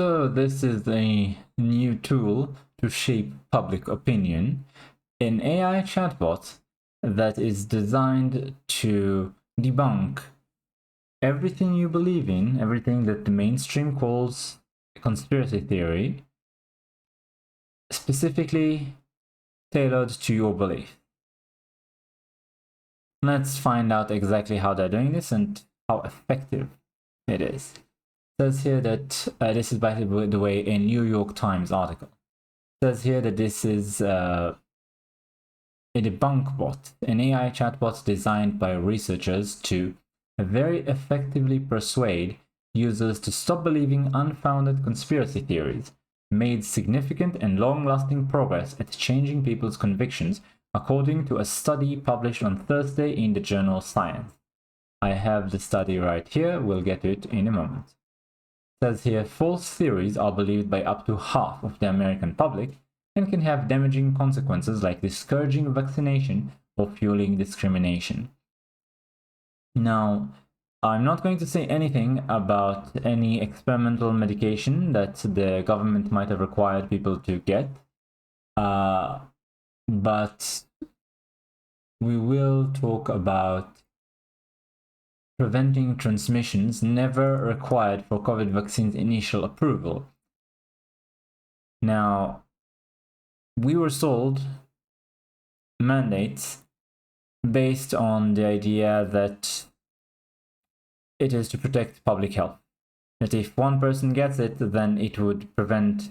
So this is a new tool to shape public opinion, an AI chatbot that is designed to debunk everything you believe in, everything that the mainstream calls conspiracy theory, specifically tailored to your belief. Let's find out exactly how they're doing this and how effective it is. It says here that this is, by the way, a New York Times article. It says here that this is a debunk bot, an AI chatbot designed by researchers to very effectively persuade users to stop believing unfounded conspiracy theories, made significant and long-lasting progress at changing people's convictions, according to a study published on Thursday in the journal Science. I have the study right here, we'll get to it in a moment. It says here, false theories are believed by up to half of the American public and can have damaging consequences like discouraging vaccination or fueling discrimination. Now, I'm not going to say anything about any experimental medication that the government might have required people to get, but we will talk about preventing transmissions never required for COVID vaccine's initial approval. Now, we were sold mandates based on the idea that it is to protect public health. That if one person gets it, then it would prevent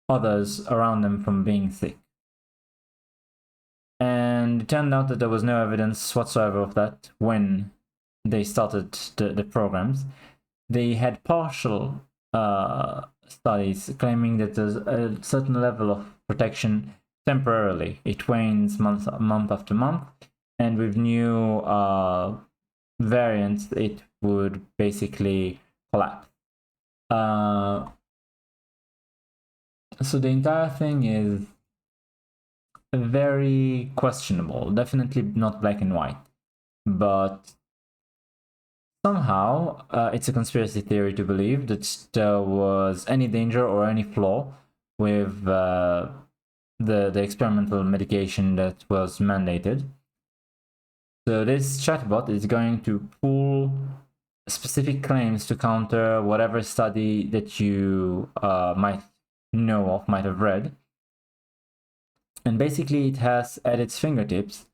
others around them from being sick. And it turned out that there was no evidence whatsoever of that when they started the programs. They had partial studies claiming that there's a certain level of protection temporarily. It wanes month after month, and with new variants, it would basically collapse. So the entire thing is very questionable, definitely not black and white, but somehow it's a conspiracy theory to believe that there was any danger or any flaw with the experimental medication that was mandated. So this chatbot is going to pull specific claims to counter whatever study that you might know of, might have read. And basically it has at its fingertips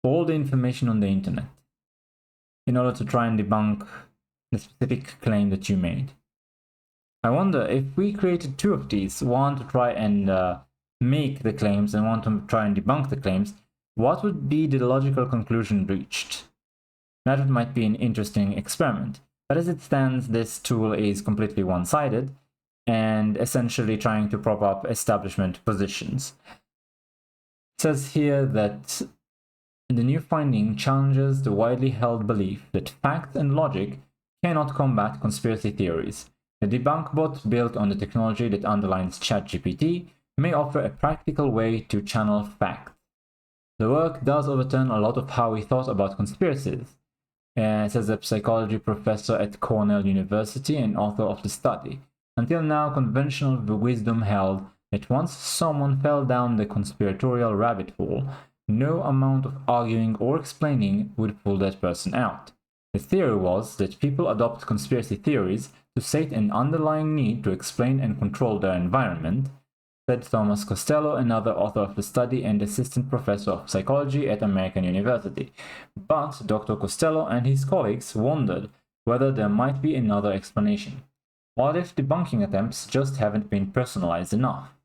all the information on the internet in order to try and debunk the specific claim that you made. I wonder if we created two of these, one to try and make the claims and one to try and debunk the claims, what would be the logical conclusion reached? That might be an interesting experiment. But as it stands, this tool is completely one-sided and essentially trying to prop up establishment positions. It says here that the new finding challenges the widely held belief that fact and logic cannot combat conspiracy theories. The debunk bot, built on the technology that underlines ChatGPT, may offer a practical way to channel facts. The work does overturn a lot of how we thought about conspiracies, says a psychology professor at Cornell University and author of the study. Until now, conventional wisdom held that once someone fell down the conspiratorial rabbit hole, no amount of arguing or explaining would pull that person out. The theory was that people adopt conspiracy theories to sate an underlying need to explain and control their environment, said Thomas Costello, another author of the study and assistant professor of psychology at American University. But Dr. Costello and his colleagues wondered whether there might be another explanation. What if debunking attempts just haven't been personalized enough?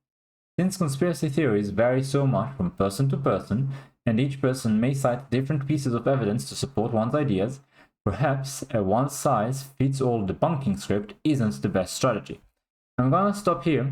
Since conspiracy theories vary so much from person to person, and each person may cite different pieces of evidence to support one's ideas, perhaps a one-size-fits-all debunking script isn't the best strategy. I'm gonna stop here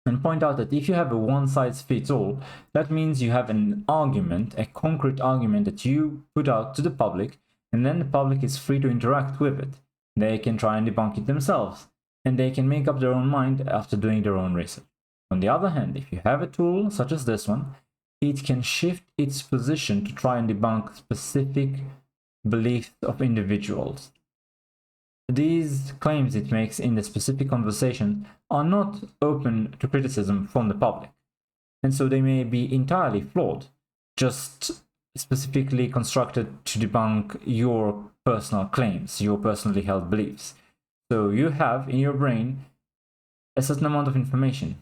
and point out that if you have a one-size-fits-all, that means you have an argument, a concrete argument that you put out to the public, and then the public is free to interact with it. They can try and debunk it themselves, and they can make up their own mind after doing their own research. On the other hand, if you have a tool such as this one, it can shift its position to try and debunk specific beliefs of individuals. these claims it makes in the specific conversation are not open to criticism from the public, and so they may be entirely flawed, just specifically constructed to debunk your personal claims, your personally held beliefs. So you have in your brain a certain amount of information.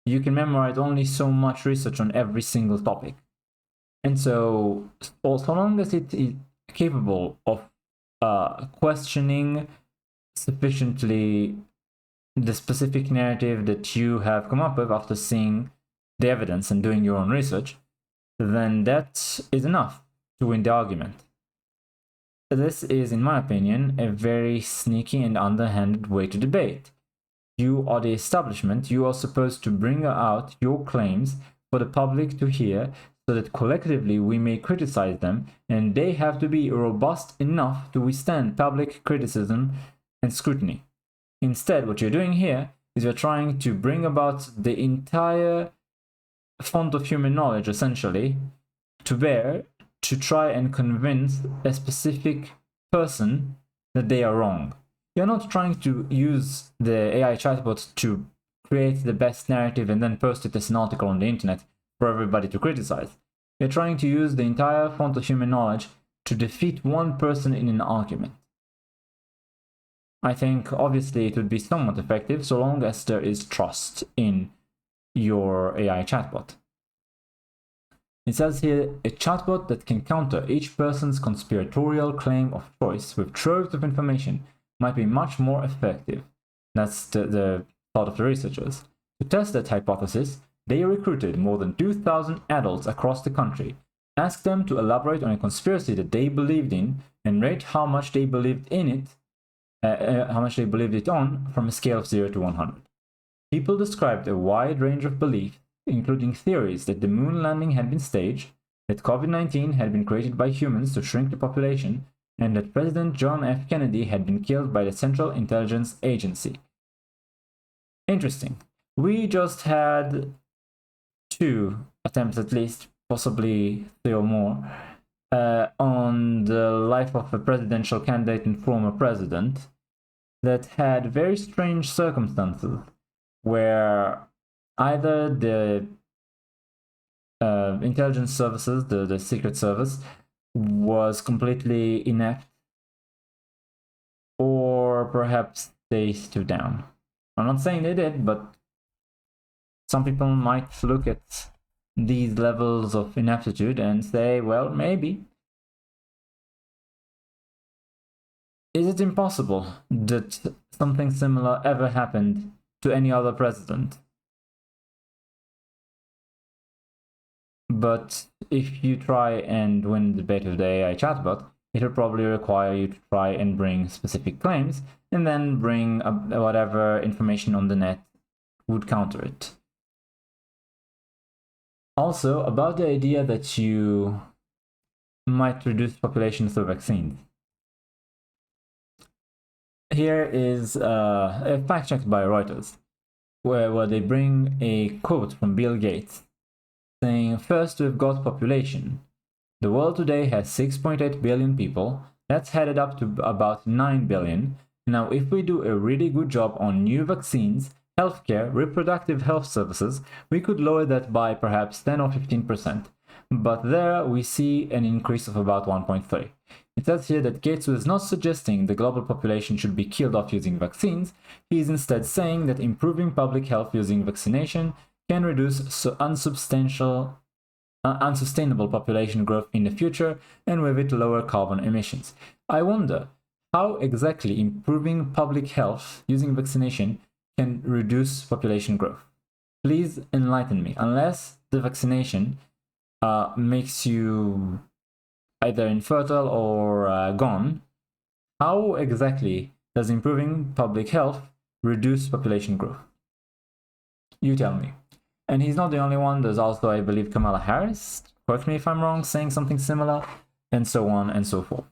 You can memorize only so much research on every single topic. And so long as it is capable of questioning sufficiently the specific narrative that you have come up with after seeing the evidence and doing your own research, then that is enough to win the argument. This is, in my opinion, a very sneaky and underhanded way to debate. You are the establishment, you are supposed to bring out your claims for the public to hear so that collectively we may criticize them, and they have to be robust enough to withstand public criticism and scrutiny. Instead, what you're doing here is you're trying to bring about the entire font of human knowledge, essentially, to bear to try and convince a specific person that they are wrong. You're not trying to use the AI chatbot to create the best narrative and then post it as an article on the internet for everybody to criticize. You're trying to use the entire font of human knowledge to defeat one person in an argument. I think obviously it would be somewhat effective so long as there is trust in your AI chatbot. It says here, a chatbot that can counter each person's conspiratorial claim of choice with troves of information might be much more effective. That's the thought of the researchers. To test that hypothesis, they recruited more than 2,000 adults across the country, asked them to elaborate on a conspiracy that they believed in, and rate how much they believed in it, on from a scale of 0 to 100. People described a wide range of beliefs, including theories that the moon landing had been staged, that COVID-19 had been created by humans to shrink the population, and that President John F. Kennedy had been killed by the Central Intelligence Agency. Interesting. We just had 2 attempts at least, possibly 3 or more, on the life of a presidential candidate and former president that had very strange circumstances where either the intelligence services, the Secret Service, was completely inept, or perhaps they stood down. I'm not saying they did, but some people might look at these levels of ineptitude and say, well, maybe. Is it impossible that something similar ever happened to any other president? But if you try and win the debate with the AI chatbot, it will probably require you to try and bring specific claims and then bring whatever information on the net would counter it. Also, about the idea that you might reduce population through vaccines. Here is a fact check by Reuters, where they bring a quote from Bill Gates saying, first, we've got population. The world today has 6.8 billion people. That's headed up to about 9 billion. Now, if we do a really good job on new vaccines, healthcare, reproductive health services, we could lower that by perhaps 10 or 15%. But there we see an increase of about 1.3. It says here that Gates was not suggesting the global population should be killed off using vaccines. He is instead saying that improving public health using vaccination can reduce unsustainable population growth in the future, and with it lower carbon emissions. I wonder how exactly improving public health using vaccination can reduce population growth. Please enlighten me. Unless the vaccination makes you either infertile or gone, how exactly does improving public health reduce population growth? You tell me. And he's not the only one. There's also, I believe, Kamala Harris, correct me if I'm wrong, saying something similar, and so on and so forth.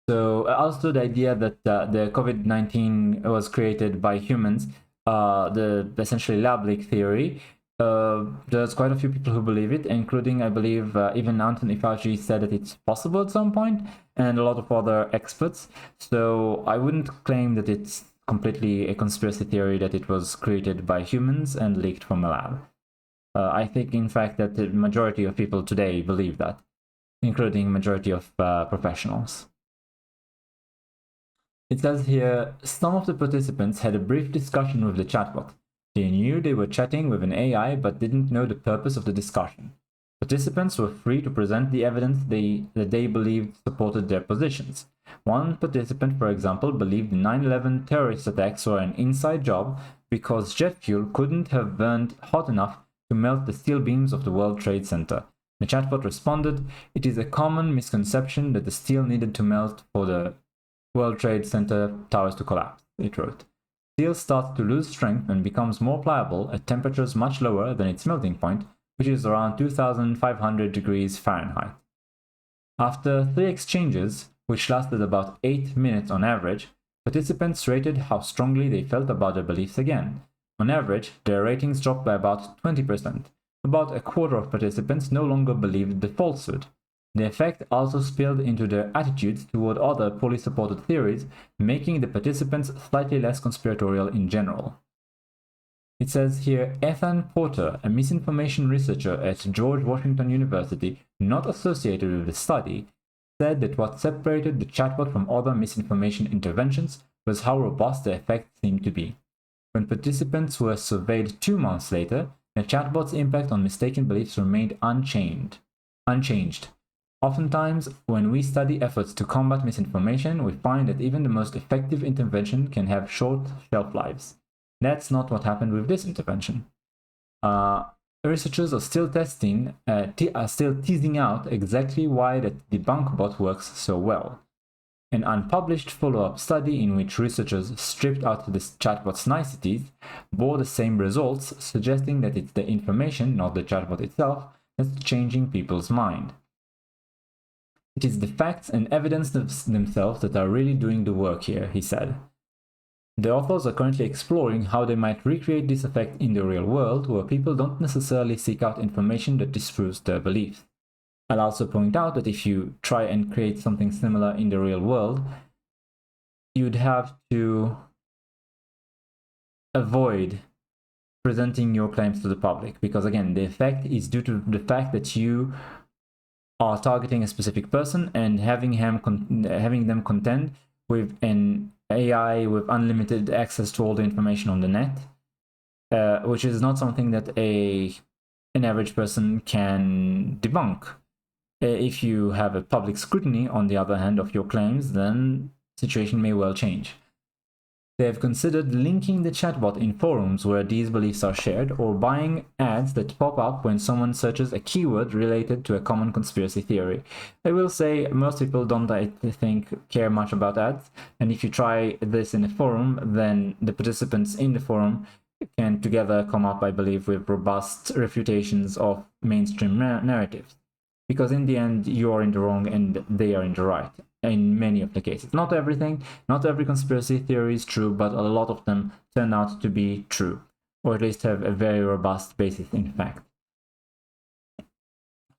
So also the idea that the COVID-19 was created by humans, the essentially lab leak theory, there's quite a few people who believe it, including, I believe, even Anthony Fauci said that it's possible at some point, and a lot of other experts. So I wouldn't claim that it's completely a conspiracy theory, that it was created by humans and leaked from a lab. I think, in fact, that the majority of people today believe that, including majority of professionals. It says here, some of the participants had a brief discussion with the chatbot. They knew they were chatting with an AI but didn't know the purpose of the discussion. Participants were free to present the evidence that they believed supported their positions. One participant, for example, believed the 9/11 terrorist attacks were an inside job because jet fuel couldn't have burned hot enough to melt the steel beams of the World Trade Center. The chatbot responded, "It is a common misconception that the steel needed to melt for the World Trade Center towers to collapse," it wrote. Steel starts to lose strength and becomes more pliable at temperatures much lower than its melting point, which is around 2,500 degrees Fahrenheit. After 3 exchanges, which lasted about 8 minutes on average, participants rated how strongly they felt about their beliefs again. On average, their ratings dropped by about 20%. About a quarter of participants no longer believed the falsehood. The effect also spilled into their attitudes toward other poorly supported theories, making the participants slightly less conspiratorial in general. It says here, Ethan Porter, a misinformation researcher at George Washington University, not associated with the study, said that what separated the chatbot from other misinformation interventions was how robust the effect seemed to be. When participants were surveyed 2 months later, the chatbot's impact on mistaken beliefs remained unchanged. Oftentimes, when we study efforts to combat misinformation, we find that even the most effective intervention can have short shelf lives. That's not what happened with this intervention. Researchers are still teasing out exactly why the debunk bot works so well. An unpublished follow-up study in which researchers stripped out the chatbot's niceties bore the same results, suggesting that it's the information, not the chatbot itself, that's changing people's mind. It is the facts and evidence themselves that are really doing the work here, he said. The authors are currently exploring how they might recreate this effect in the real world, where people don't necessarily seek out information that disproves their beliefs. I'll also point out that if you try and create something similar in the real world, you'd have to avoid presenting your claims to the public, because again, the effect is due to the fact that you are targeting a specific person and having them contend with an AI with unlimited access to all the information on the net, which is not something that an average person can debunk. If you have a public scrutiny, on the other hand, of your claims, then the situation may well change. They have considered linking the chatbot in forums where these beliefs are shared, or buying ads that pop up when someone searches a keyword related to a common conspiracy theory. I will say most people don't, I think, care much about ads, and if you try this in a forum, then the participants in the forum can together come up, I believe, with robust refutations of mainstream narratives. Because in the end, you are in the wrong and they are in the right. In many of the cases. Not everything, not every conspiracy theory is true, but a lot of them turn out to be true, or at least have a very robust basis in fact.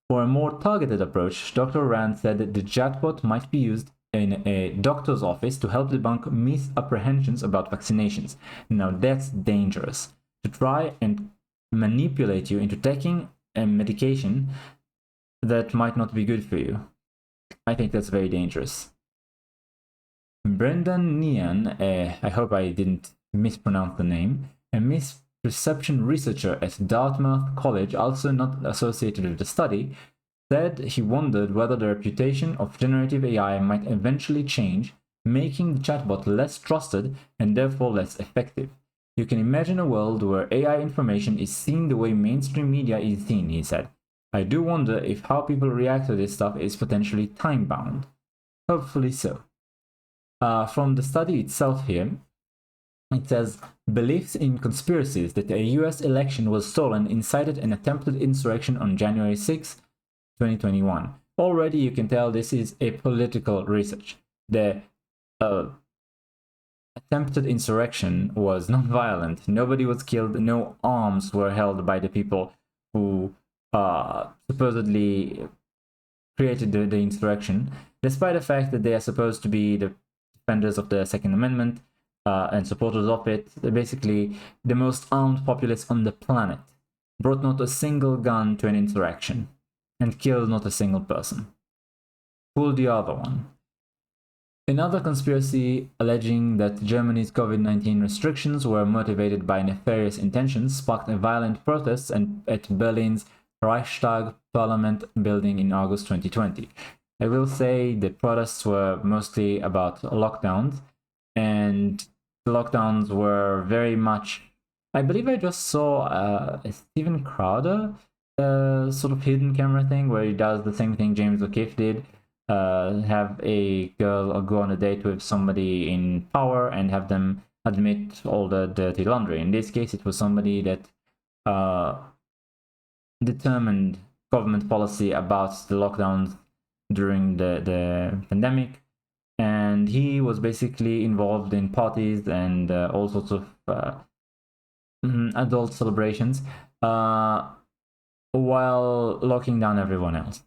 For a more targeted approach, Dr. Rand said that the chatbot might be used in a doctor's office to help debunk misapprehensions about vaccinations. Now that's dangerous. To try and manipulate you into taking a medication that might not be good for you. I think that's very dangerous. Brendan Nian, I hope I didn't mispronounce the name, a misperception researcher at Dartmouth College, also not associated with the study, said he wondered whether the reputation of generative AI might eventually change, making the chatbot less trusted and therefore less effective. You can imagine a world where AI information is seen the way mainstream media is seen, he said. I do wonder if how people react to this stuff is potentially time-bound. Hopefully so. From the study itself here, it says, beliefs in conspiracies that a US election was stolen incited an attempted insurrection on January 6, 2021. Already you can tell this is a political research. The attempted insurrection was non-violent. Nobody was killed. No arms were held by the people who supposedly created the insurrection, despite the fact that they are supposed to be the defenders of the Second Amendment and supporters of it. They're basically the most armed populace on the planet, brought not a single gun to an insurrection, and killed not a single person. Fool the other one. Another conspiracy alleging that Germany's COVID-19 restrictions were motivated by nefarious intentions sparked a violent protest at Berlin's Reichstag Parliament building in August 2020. I will say the protests were mostly about lockdowns, and the lockdowns were very much... I believe I just saw a Steven Crowder sort of hidden camera thing where he does the same thing James O'Keefe did. Have a girl or go on a date with somebody in power and have them admit all the dirty laundry. In this case, it was somebody that determined government policy about the lockdowns during the pandemic, and he was basically involved in parties and all sorts of adult celebrations while locking down everyone else.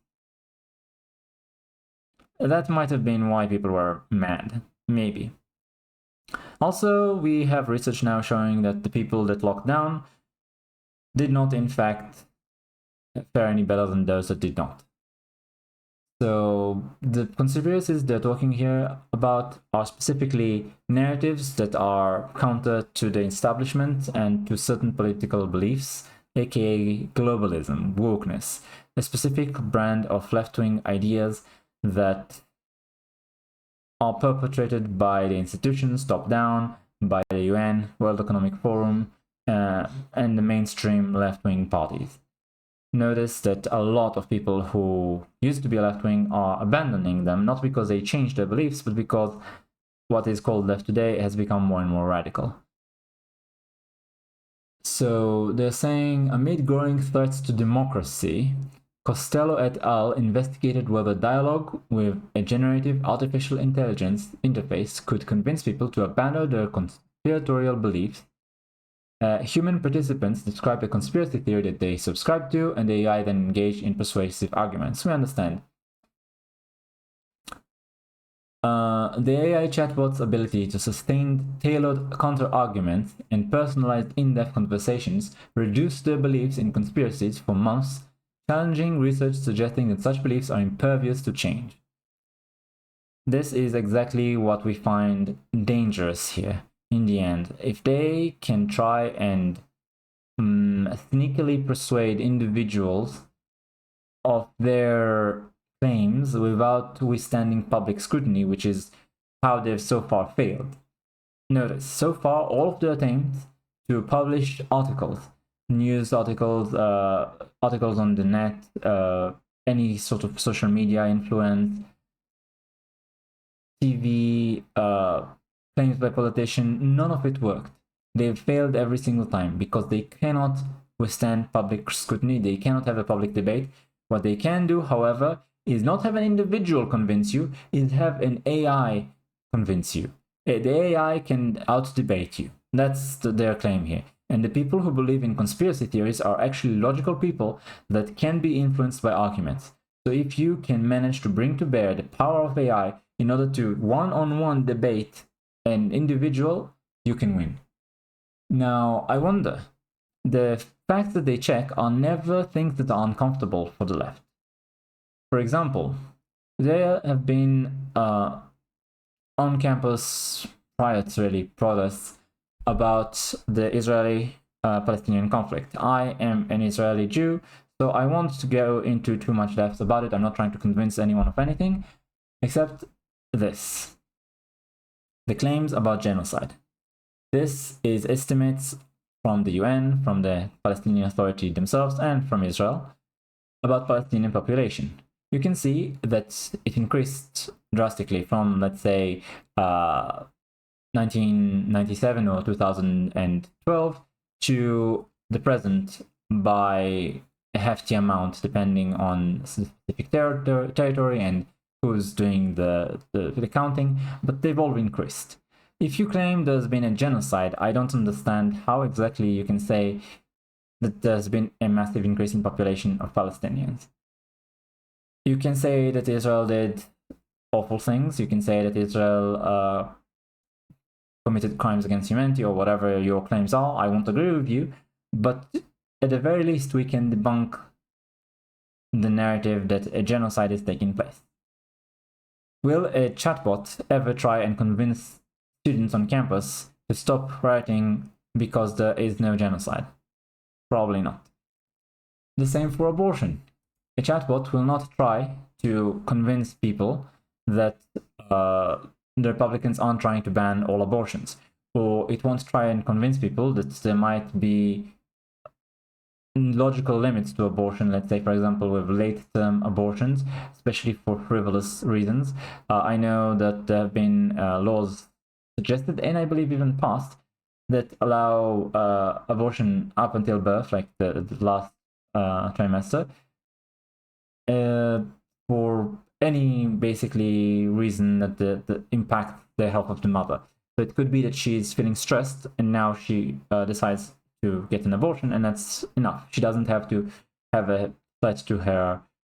That might have been why people were mad, maybe. Also, we have research now showing that the people that locked down did not, in fact, fare any better than those that did not. So the conspiracies they're talking here about are specifically narratives that are counter to the establishment and to certain political beliefs, aka globalism, wokeness, a specific brand of left-wing ideas that are perpetrated by the institutions top-down, by the UN, World Economic Forum, and the mainstream left-wing parties. Notice that a lot of people who used to be left-wing are abandoning them, not because they changed their beliefs, but because what is called left today has become more and more radical. So they're saying, amid growing threats to democracy, Costello et al. Investigated whether dialogue with a generative artificial intelligence interface could convince people to abandon their conspiratorial beliefs. Human participants described a conspiracy theory that they subscribed to, and the AI then engaged in persuasive arguments. We understand. The AI chatbot's ability to sustain tailored counter-arguments and personalized in-depth conversations reduced their beliefs in conspiracies for months, challenging research suggesting that such beliefs are impervious to change. This is exactly what we find dangerous here. In the end, if they can try and sneakily persuade individuals of their claims without withstanding public scrutiny, which is how they've so far failed. Notice, so far, all of the attempts to publish articles, news articles, articles on the net, any sort of social media influence, TV, claims by politicians, none of it worked. They've failed every single time because they cannot withstand public scrutiny. They cannot have a public debate. What they can do, however, is not have an individual convince you, is have an AI convince you. The AI can out-debate you. That's their claim here. And the people who believe in conspiracy theories are actually logical people that can be influenced by arguments. So if you can manage to bring to bear the power of AI in order to one-on-one debate an individual, you can win. Now, I wonder, the facts that they check are never things that are uncomfortable for the left. For example, there have been on-campus riots, really, protests about the Israeli-Palestinian conflict. I am an Israeli Jew, so I won't go into too much depth about it. I'm not trying to convince anyone of anything, except this. The claims about genocide. This is estimates from the UN, from the Palestinian Authority themselves, and from Israel about Palestinian population. You can see that it increased drastically from, let's say, 1997 or 2012 to the present by a hefty amount, depending on specific territory and who's doing the counting, but they've all increased. If you claim there's been a genocide, I don't understand how exactly you can say that there's been a massive increase in population of Palestinians. You can say that Israel did awful things. You can say that Israel committed crimes against humanity or whatever your claims are. I won't agree with you, but at the very least, we can debunk the narrative that a genocide is taking place. Will a chatbot ever try and convince students on campus to stop rioting because there is no genocide? Probably not. The same for abortion. A chatbot will not try to convince people that the Republicans aren't trying to ban all abortions, or it won't try and convince people that there might be logical limits to abortion. Let's say, for example, with late-term abortions, especially for frivolous reasons. I know that there have been laws suggested, and I believe even passed, that allow abortion up until birth, like the last trimester, for any basically reason that impact the health of the mother. So it could be that she's feeling stressed and now she decides to get an abortion, and that's enough. She doesn't have to have a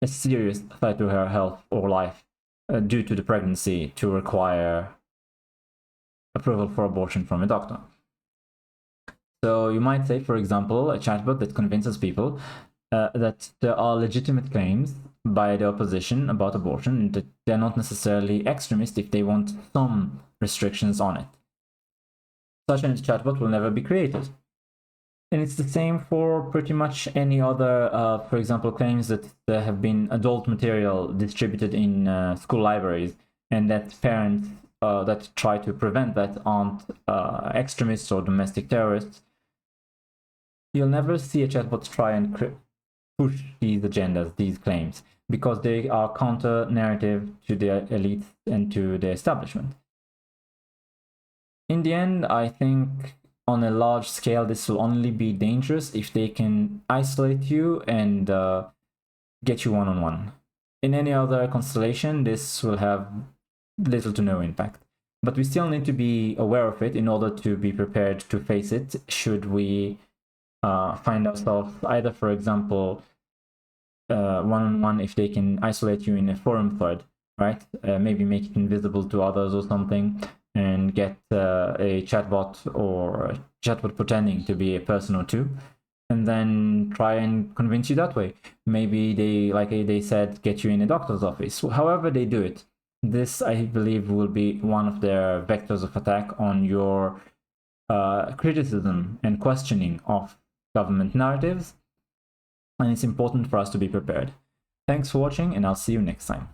serious threat to her health or life due to the pregnancy to require approval for abortion from a doctor. So you might say, for example, a chatbot that convinces people that there are legitimate claims by the opposition about abortion, and that they're not necessarily extremist if they want some restrictions on it. Such a chatbot will never be created. And it's the same for pretty much any other, for example, claims that there have been adult material distributed in school libraries, and that parents that try to prevent that aren't extremists or domestic terrorists. You'll never see a chatbot try and push these agendas, these claims, because they are counter-narrative to the elite and to the establishment. In the end, I think on a large scale, this will only be dangerous if they can isolate you and get you one-on-one. In any other constellation, this will have little to no impact. But we still need to be aware of it in order to be prepared to face it should we find ourselves either, for example, one-on-one if they can isolate you in a forum thread, right? Maybe make it invisible to others or something, and get a chatbot or a chatbot pretending to be a person or two, and then try and convince you that way. Maybe they, like they said, get you in a doctor's office. However they do it, this, I believe, will be one of their vectors of attack on your criticism and questioning of government narratives, and it's important for us to be prepared. Thanks for watching, and I'll see you next time.